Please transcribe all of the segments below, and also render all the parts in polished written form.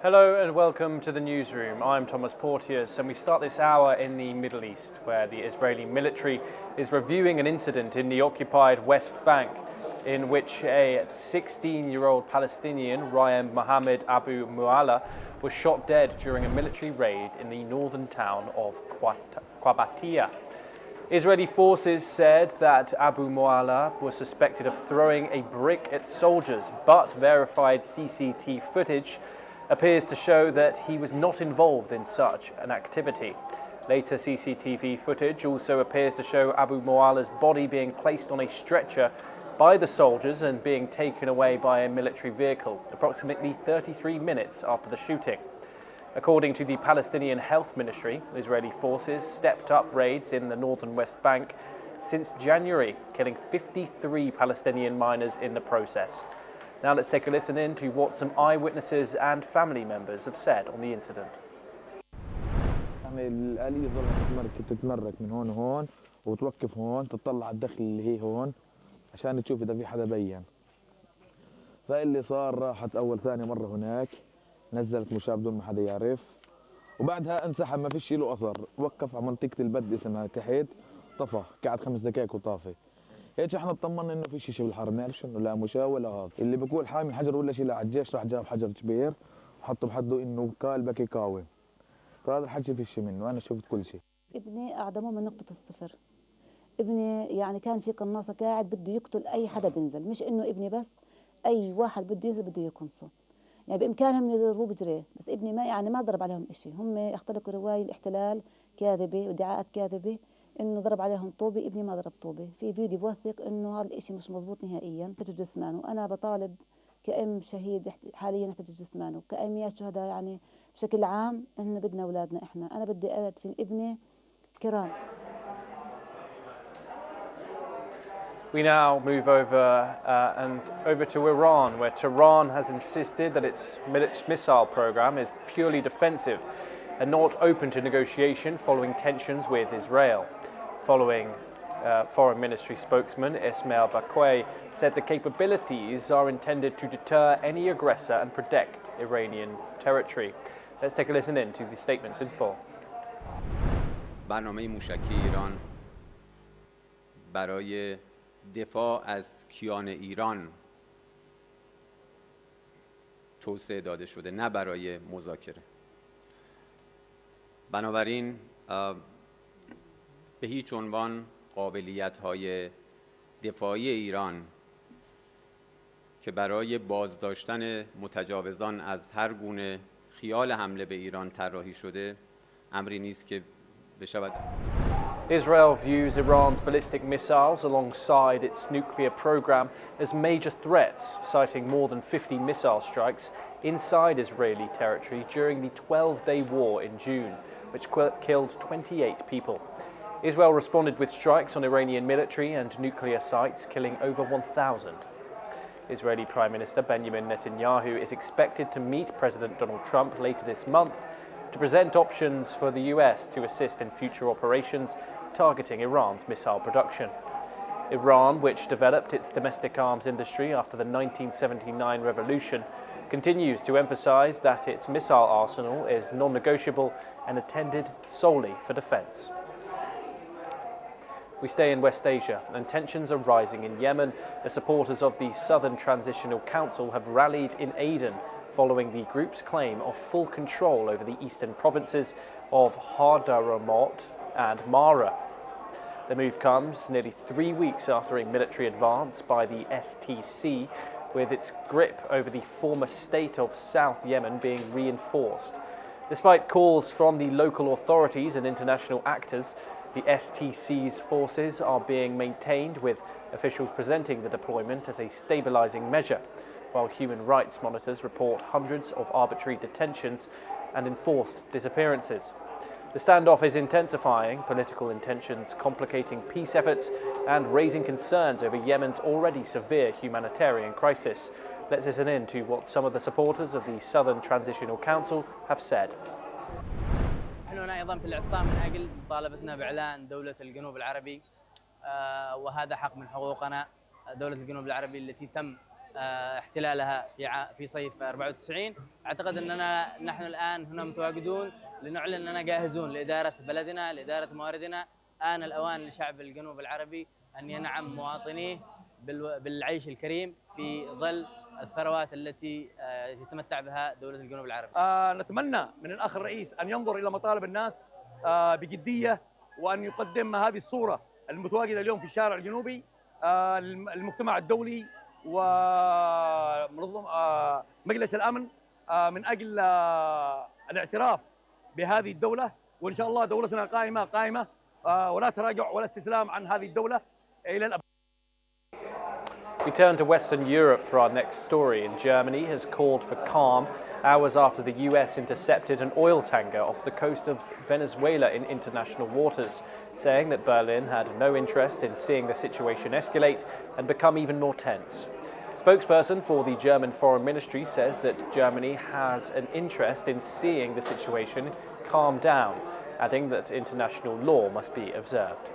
Hello and welcome to the Newsroom. I'm Thomas Porteous and we start this hour in the Middle East, where the Israeli military is reviewing an incident in the occupied West Bank in which a 16-year-old Palestinian, Ryan Mohammed Abu Muala, was shot dead during a military raid in the northern town of Qabatia. Israeli forces said that Abu Muala was suspected of throwing a brick at soldiers, but verified CCTV footage appears to show that he was not involved in such an activity. Later CCTV footage also appears to show Abu Muala's body being placed on a stretcher by the soldiers and being taken away by a military vehicle, approximately 33 minutes after the shooting. According to the Palestinian Health Ministry, Israeli forces stepped up raids in the northern West Bank since January, killing 53 Palestinian miners in the process. Now let's take a listen in to what some eyewitnesses and family members have said on the incident. يعني الآلية ظلت تتمرك من هون وهون وتوقف هون تطلع على الدخل اللي هي هون عشان تشوف إذا في حدا بين. فاللي صار راحت أول ثاني مرة هناك نزلت مشاة بدون ما حدا يعرف وبعدها انسحب ما فيش له أثر وقف على منطقة البد اسمها تحت طفى قعد 5 دقائق وطافي. هيك احنا اطمنا انه في شيء بالحرب ما نعرفش انه لا مشاة ولا هذا اللي بيقول حامل حجر ولا شيء لا على الجيش راح جاب حجر كبير وحطه بحده انه كالبكيكاوي فهذا الحكي في شيء منه انا شفت كل شيء. ابني اعدموه من نقطة الصفر. ابني يعني كان في قناصة قاعد بده يقتل اي حدا بينزل، مش انه ابني بس، اي واحد بده ينزل بده يقنصه. يعني بامكانهم يضربوه بجريه، بس ابني ما ضرب عليهم شيء، هم اختلقوا رواية الاحتلال كاذبة وادعاءات كاذبة انه ضرب عليهم طوبه. ابني ما ضرب طوبه، في فيديو بوثق انه هذا الشيء مش مزبوط نهائيا. نحتاج جثمانه، انا بطالب كأم شهيد حاليا نحتاج جثمانه، كأميات شهداء يعني بشكل عام انه بدنا اولادنا انا بدي ادفن ابني كرام. We now move over to Iran, where Tehran has insisted that its missile program is purely defensive and not open to negotiation following tensions with Israel. Foreign Ministry spokesman Ismail Baqai said the capabilities are intended to deter any aggressor and protect Iranian territory. Let's take a listen in to the statements in full. برنامه موشکی ایران برای دفاع از کیان ایران توسعه داده شده، نه برای مذاکره. بنابراین به هیچ عنوان قابلیت‌های دفاعی ایران که برای بازداشتن متجاوزان از هر گونه خیال حمله به ایران طراحی شده امری نیست که بشود. Israel views Iran's ballistic missiles alongside its nuclear program as major threats, citing more than 50 missile strikes inside Israeli territory during the 12-day war in June, which killed 28 people. Israel responded with strikes on Iranian military and nuclear sites, killing over 1,000. Israeli Prime Minister Benjamin Netanyahu is expected to meet President Donald Trump later this month to present options for the US to assist in future operations targeting Iran's missile production. Iran, which developed its domestic arms industry after the 1979 revolution, continues to emphasize that its missile arsenal is non-negotiable and intended solely for defense. We stay in West Asia, and tensions are rising in Yemen as supporters of the Southern Transitional Council have rallied in Aden following the group's claim of full control over the eastern provinces of Hadramaut and Mara. The move comes nearly 3 weeks after a military advance by the STC, with its grip over the former state of South Yemen being reinforced. Despite calls from the local authorities and international actors, the STC's forces are being maintained, with officials presenting the deployment as a stabilizing measure, while human rights monitors report hundreds of arbitrary detentions and enforced disappearances. The standoff is intensifying, political intentions complicating peace efforts and raising concerns over Yemen's already severe humanitarian crisis. Let's listen in to what some of the supporters of the Southern Transitional Council have said. نحن هنا أيضا في الاعتصام من أجل مطالبتنا بإعلان دولة الجنوب العربي، وهذا حق من حقوقنا. دولة الجنوب العربي التي تم احتلالها في صيف 94. أعتقد أننا نحن الآن هنا متواجدون لنعلن أننا جاهزون لإدارة بلدنا، لإدارة مواردنا. آن الأوان لشعب الجنوب العربي أن ينعم مواطنيه بالعيش الكريم في ظل الثروات التي يتمتع بها دولة الجنوب العربي. نتمنى من الأخ الرئيس أن ينظر إلى مطالب الناس بجدية، وأن يقدم هذه الصورة المتواجدة اليوم في الشارع الجنوبي المجتمع الدولي ومجلس الأمن من أجل الاعتراف بهذه الدولة. وإن شاء الله دولتنا قائمة ولا تراجع ولا استسلام عن هذه الدولة إلى الأبد. We turn to Western Europe for our next story. In Germany has called for calm hours after the US intercepted an oil tanker off the coast of Venezuela in international waters, saying that Berlin had no interest in seeing the situation escalate and become even more tense. Spokesperson for the German Foreign Ministry says that Germany has an interest in seeing the situation calm down, adding that international law must be observed.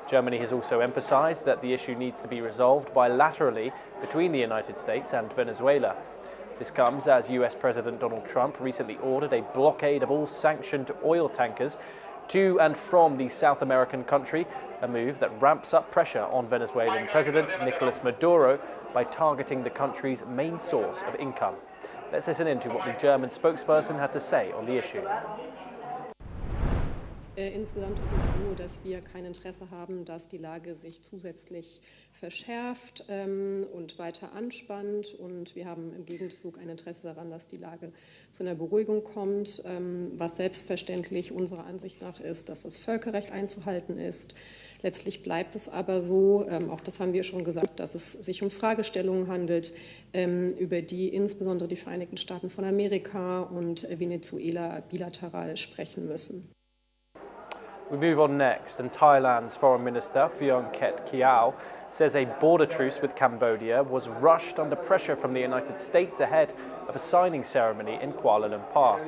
Germany has also emphasized that the issue needs to be resolved bilaterally between the United States and Venezuela. This comes as US President Donald Trump recently ordered a blockade of all sanctioned oil tankers to and from the South American country, a move that ramps up pressure on Venezuelan President Nicolas Maduro by targeting the country's main source of income. Let's listen in to what the German spokesperson had to say on the issue. Insgesamt ist es so, dass wir kein Interesse haben, dass die Lage sich zusätzlich verschärft und weiter anspannt. Und wir haben im Gegenzug ein Interesse daran, dass die Lage zu einer Beruhigung kommt, was selbstverständlich unserer Ansicht nach ist, dass das Völkerrecht einzuhalten ist. Letztlich bleibt es aber so, auch das haben wir schon gesagt, dass es sich um Fragestellungen handelt, über die insbesondere die Vereinigten Staaten von Amerika und Venezuela bilateral sprechen müssen. We move on next, and Thailand's Foreign Minister Phuangketkeow says a border truce with Cambodia was rushed under pressure from the United States ahead of a signing ceremony in Kuala Lumpur.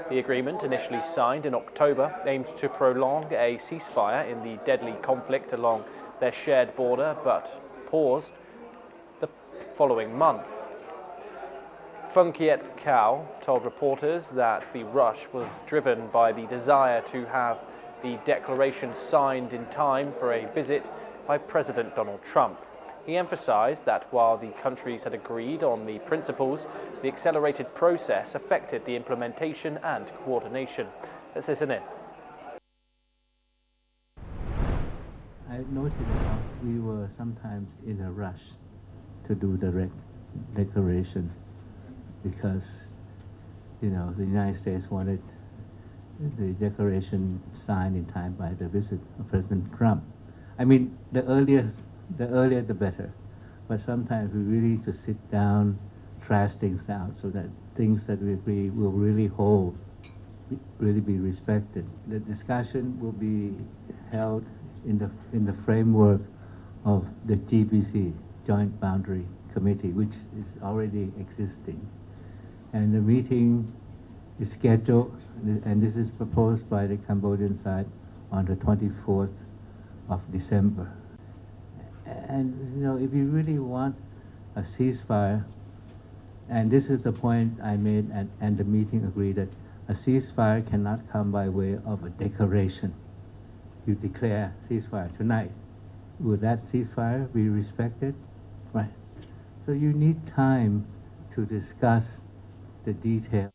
The agreement, initially signed in October, aimed to prolong a ceasefire in the deadly conflict along their shared border, but paused the following month. Phuangketkeow told reporters that the rush was driven by the desire to have the declaration signed in time for a visit by President Donald Trump. He emphasized that while the countries had agreed on the principles, the accelerated process affected the implementation and coordination. Let's listen in. I noted that we were sometimes in a rush to do the declaration because, the United States wanted the declaration signed in time by the visit of President Trump. I mean, the earlier the better. But sometimes we really need to sit down, trash things out, so that things that we agree will really hold, really be respected. The discussion will be held in the framework of the GBC, Joint Boundary Committee, which is already existing. And the meeting is scheduled, and this is proposed by the Cambodian side on the 24th of December. And if you really want a ceasefire, and this is the point I made, and the meeting agreed that a ceasefire cannot come by way of a declaration. You declare ceasefire tonight. Will that ceasefire be respected? Right. So you need time to discuss the details.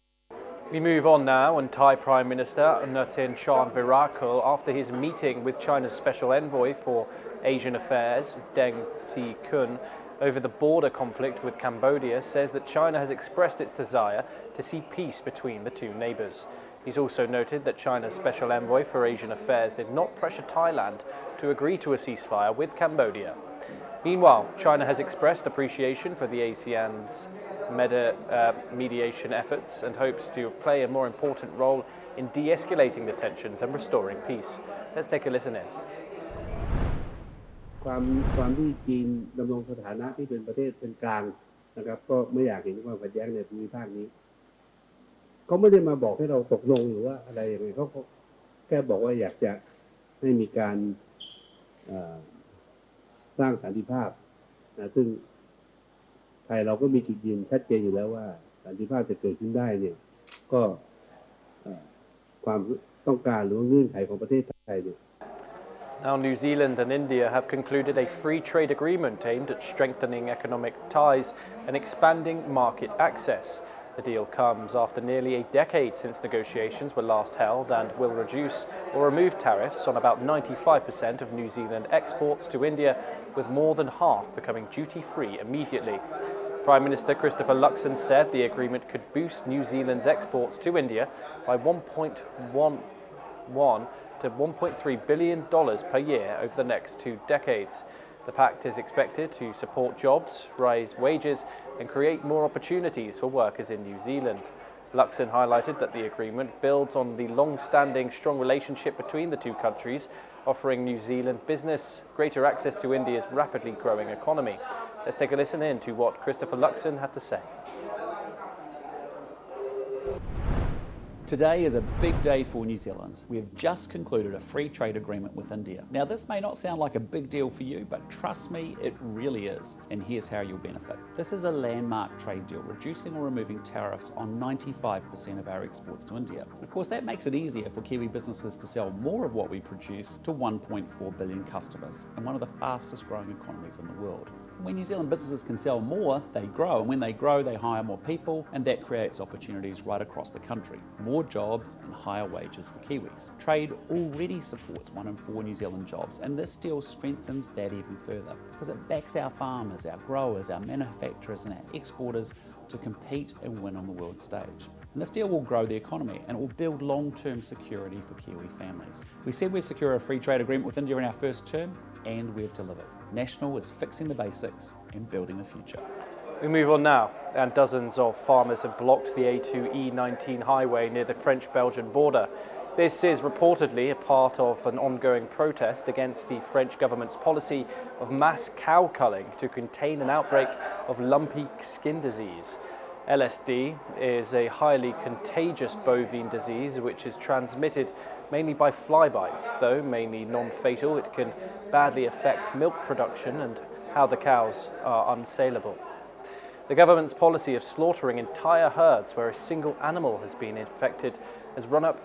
We move on now, and Thai Prime Minister Nutin Chon Virakul, after his meeting with China's Special Envoy for Asian Affairs, Deng Thi Kun, over the border conflict with Cambodia, says that China has expressed its desire to see peace between the two neighbours. He's also noted that China's Special Envoy for Asian Affairs did not pressure Thailand to agree to a ceasefire with Cambodia. Meanwhile, China has expressed appreciation for the ASEAN's mediation efforts and hopes to play a more important role in de-escalating the tensions and restoring peace. Let's take a listen in. ความที่จีนดำรงสถานะที่เป็นประเทศเป็นกลางนะครับก็ไม่อยากเห็นความขัดแย้งในภูมิภาคนี้เขาไม่ได้มาบอกให้เราตกลงหรือว่าอะไรอย่างไรเขาแค่บอกว่าอยากจะให้มีการสร้างสันติภาพซึ่ง ไทยเราก็มีจุดยืนชัดเจนอยู่แล้วว่าสันติภาพจะเกิดขึ้นได้เนี่ยก็ความต้องการหรือว่าเงื่อนไขของประเทศไทยเนี่ย Now, New Zealand and India have concluded a free trade agreement aimed at strengthening economic ties and expanding market access. The deal comes after nearly a decade since negotiations were last held and will reduce or remove tariffs on about 95% of New Zealand exports to India, with more than half becoming duty-free immediately. Prime Minister Christopher Luxon said the agreement could boost New Zealand's exports to India by $1.1 to $1.3 billion per year over the next 2 decades. The pact is expected to support jobs, raise wages and create more opportunities for workers in New Zealand. Luxon highlighted that the agreement builds on the long-standing strong relationship between the two countries, offering New Zealand business greater access to India's rapidly growing economy. Let's take a listen in to what Christopher Luxon had to say. Today is a big day for New Zealand. We have just concluded a free trade agreement with India. Now, this may not sound like a big deal for you, but trust me, it really is. And here's how you'll benefit. This is a landmark trade deal, reducing or removing tariffs on 95% of our exports to India. Of course, that makes it easier for Kiwi businesses to sell more of what we produce to 1.4 billion customers and one of the fastest growing economies in the world. When New Zealand businesses can sell more, they grow, and when they grow, they hire more people, and that creates opportunities right across the country. More jobs and higher wages for Kiwis. Trade already supports 1 in 4 New Zealand jobs, and this deal strengthens that even further because it backs our farmers, our growers, our manufacturers, and our exporters to compete and win on the world stage. And this deal will grow the economy and it will build long-term security for Kiwi families. We said we'd secure a free trade agreement with India in our first term, and we've delivered. National is fixing the basics and building the future. We move on now, and dozens of farmers have blocked the A2-E19 highway near the French-Belgian border. This is reportedly a part of an ongoing protest against the French government's policy of mass cow culling to contain an outbreak of lumpy skin disease. LSD is a highly contagious bovine disease which is transmitted mainly by fly bites. Though mainly non-fatal, it can badly affect milk production and how the cows are unsaleable. The government's policy of slaughtering entire herds where a single animal has been infected has run up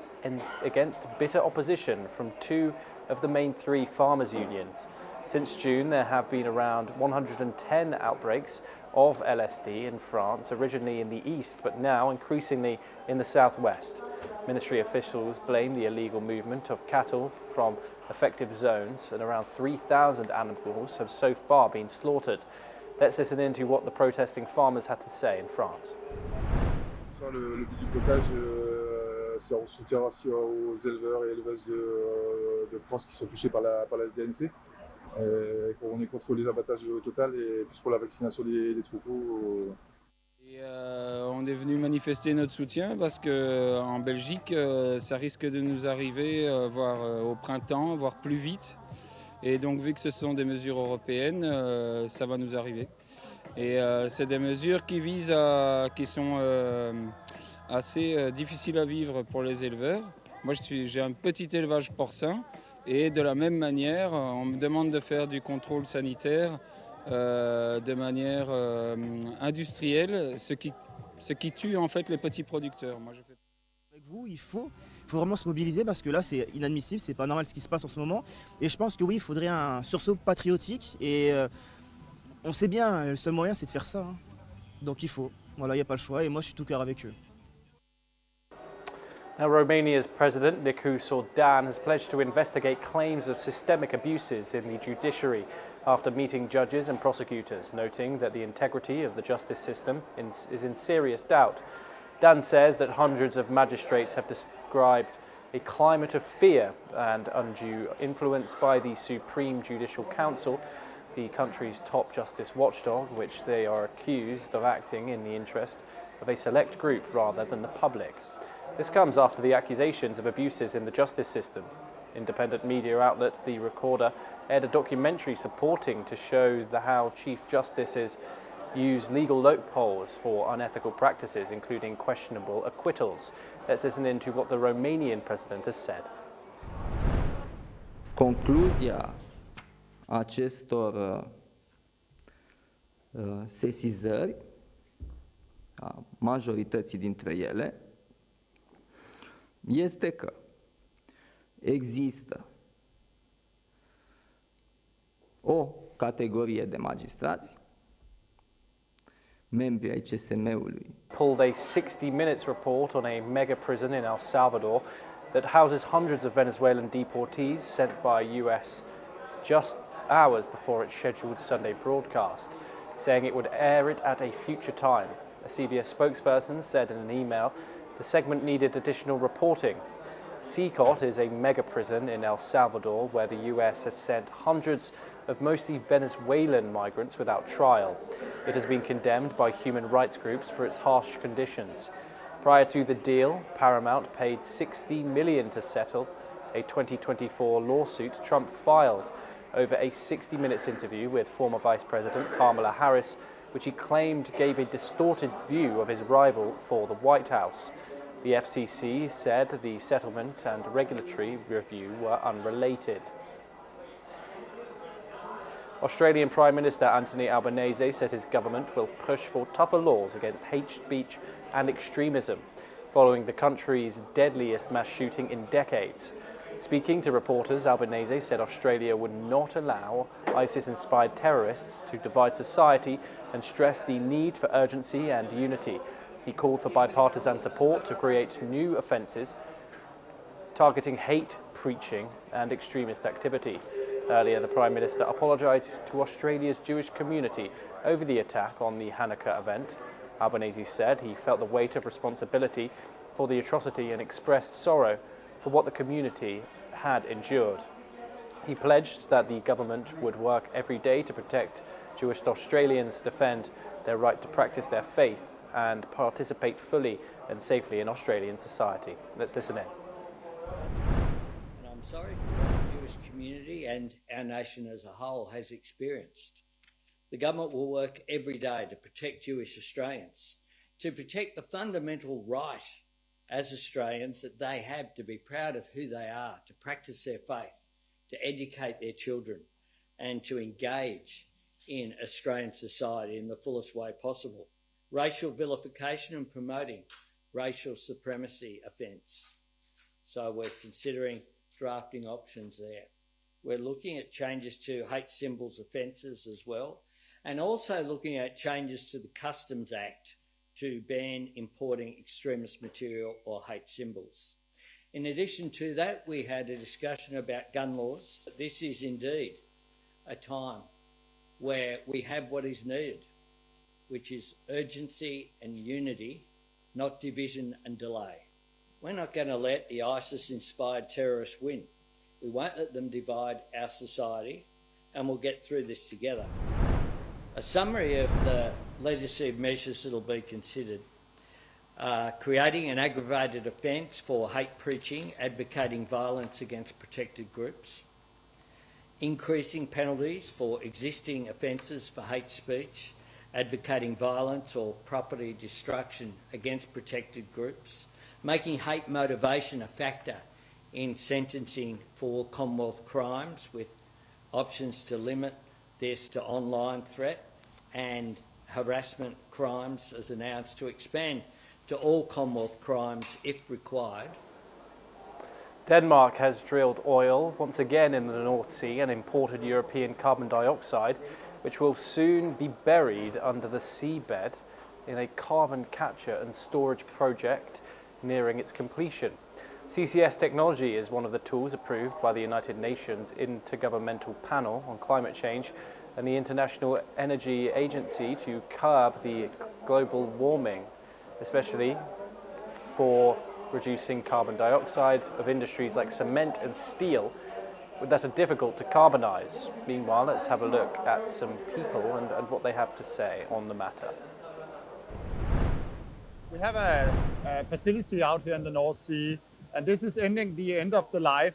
against bitter opposition from 2 of the main 3 farmers' unions. Since June, there have been around 110 outbreaks of LSD in France, originally in the east, but now increasingly in the southwest. Ministry officials blame the illegal movement of cattle from affected zones, and around 3,000 animals have so far been slaughtered. Let's listen in to what the protesting farmers had to say in France. Le but du blocage, c'est en soutien aussi aux éleveurs et éleveuses de France qui sont touchés par la DNC. On est contre les abattages total et plus pour la vaccination des troupeaux. On est venu manifester notre soutien parce qu'en Belgique, ça risque de nous arriver voire au printemps, voire plus vite. Et donc vu que ce sont des mesures européennes, ça va nous arriver. Et c'est des mesures qui sont assez difficiles à vivre pour les éleveurs. Moi j'ai un petit élevage porcin et de la même manière, on me demande de faire du contrôle sanitaire de manière industrielle, ce qui tue en fait les petits producteurs. Moi, je fais... Avec vous, il faut vraiment se mobiliser parce que là c'est inadmissible, c'est pas normal ce qui se passe en ce moment. Et je pense que oui, il faudrait un sursaut patriotique et on sait bien, le seul moyen c'est de faire ça. Hein. Donc il faut, voilà, il n'y a pas le choix et moi je suis tout cœur avec eux. Now, Romania's President, Nicu Sordan, has pledged to investigate claims of systemic abuses in the judiciary after meeting judges and prosecutors, noting that the integrity of the justice system is in serious doubt. Dan says that hundreds of magistrates have described a climate of fear and undue influence by the Supreme Judicial Council, the country's top justice watchdog, which they are accused of acting in the interest of a select group rather than the public. This comes after the accusations of abuses in the justice system. Independent media outlet The Recorder aired a documentary supporting to show how Chief Justices use legal loopholes for unethical practices, including questionable acquittals. Let's listen in to what the Romanian president has said. Concluzia acestor sesizări a majorității dintre ele este că există o categorie de magistrați, membri ai CSM-ului, pulled a 60 minutes report on a mega prison in El Salvador that houses hundreds of Venezuelan deportees sent by US just hours before its scheduled Sunday broadcast, saying it would air it at a future time. A CBS spokesperson said in an email the segment needed additional reporting. Secot is a mega prison in El Salvador where the US has sent hundreds of mostly Venezuelan migrants without trial. It has been condemned by human rights groups for its harsh conditions. Prior to the deal, Paramount paid $60 million to settle a 2024 lawsuit Trump filed over a 60 minutes interview with former Vice President Kamala Harris, which he claimed gave a distorted view of his rival for the White House. The FCC said the settlement and regulatory review were unrelated. Australian Prime Minister Anthony Albanese said his government will push for tougher laws against hate speech and extremism, following the country's deadliest mass shooting in decades. Speaking to reporters, Albanese said Australia would not allow ISIS-inspired terrorists to divide society and stressed the need for urgency and unity. He called for bipartisan support to create new offences targeting hate preaching and extremist activity. Earlier, the Prime Minister apologised to Australia's Jewish community over the attack on the Hanukkah event. Albanese said he felt the weight of responsibility for the atrocity and expressed sorrow for what the community had endured. He pledged that the government would work every day to protect Jewish Australians, defend their right to practice their faith and participate fully and safely in Australian society. Let's listen in. And I'm sorry for what the Jewish community and our nation as a whole has experienced. The government will work every day to protect Jewish Australians, to protect the fundamental right as Australians that they have to be proud of who they are, to practice their faith, to educate their children and to engage in Australian society in the fullest way possible. Racial vilification and promoting racial supremacy offence. So we're considering drafting options there. We're looking at changes to hate symbols offences as well, and also looking at changes to the Customs Act to ban importing extremist material or hate symbols. In addition to that, we had a discussion about gun laws. This is indeed a time where we have what is needed, which is urgency and unity, not division and delay. We're not going to let the ISIS-inspired terrorists win. We won't let them divide our society, and we'll get through this together. A summary of the legislative measures that will be considered: creating an aggravated offence for hate preaching, advocating violence against protected groups, increasing penalties for existing offences for hate speech, advocating violence or property destruction against protected groups, making hate motivation a factor in sentencing for Commonwealth crimes with options to limit this to online threat and harassment crimes as announced, to expand to all Commonwealth crimes if required. Denmark has drilled oil once again in the North Sea and imported European carbon dioxide, which will soon be buried under the seabed in a carbon capture and storage project nearing its completion. CCS technology is one of the tools approved by the United Nations Intergovernmental Panel on Climate Change and the International Energy Agency to curb the global warming, especially for reducing carbon dioxide of industries like cement and steel that are difficult to carbonize. Meanwhile, let's have a look at some people and what they have to say on the matter. We have a facility out here in the North Sea, and this is ending the end of the life.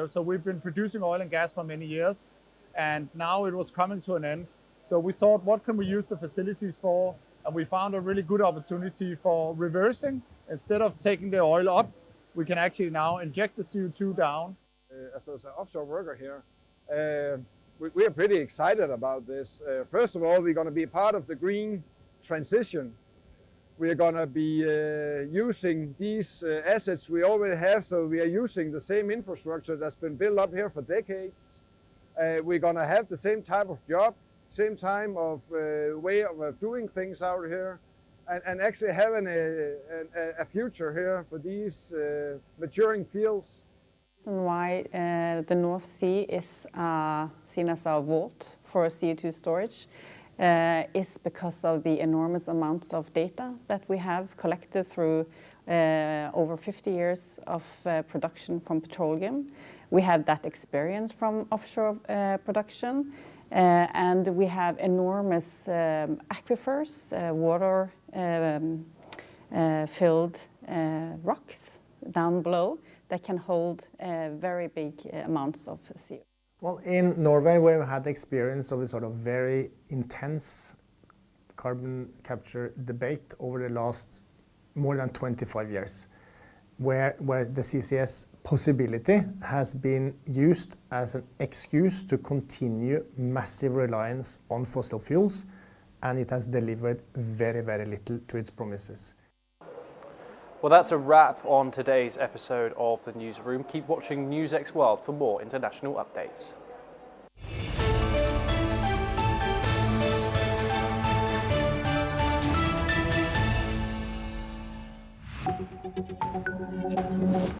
So we've been producing oil and gas for many years, and now it was coming to an end. So we thought, what can we use the facilities for? And we found a really good opportunity for reversing. Instead of taking the oil up, we can actually now inject the CO2 down. As an offshore worker here, we are pretty excited about this. First of all, we're going to be part of the green transition. We are going to be using these assets we already have, so we are using the same infrastructure that's been built up here for decades. We're going to have the same type of job, same time of way of doing things out here, and actually having a future here for these maturing fields. The reason why the North Sea is seen as a vault for CO2 storage is because of the enormous amounts of data that we have collected through over 50 years of production from petroleum. We have that experience from offshore production, and we have enormous aquifers, water-filled rocks down below that can hold very big amounts of CO2. Well, in Norway, we've had the experience of a sort of very intense carbon capture debate over the last more than 25 years, where the CCS possibility has been used as an excuse to continue massive reliance on fossil fuels, and it has delivered very, very little to its promises. Well, that's a wrap on today's episode of the Newsroom. Keep watching NewsX World for more international updates.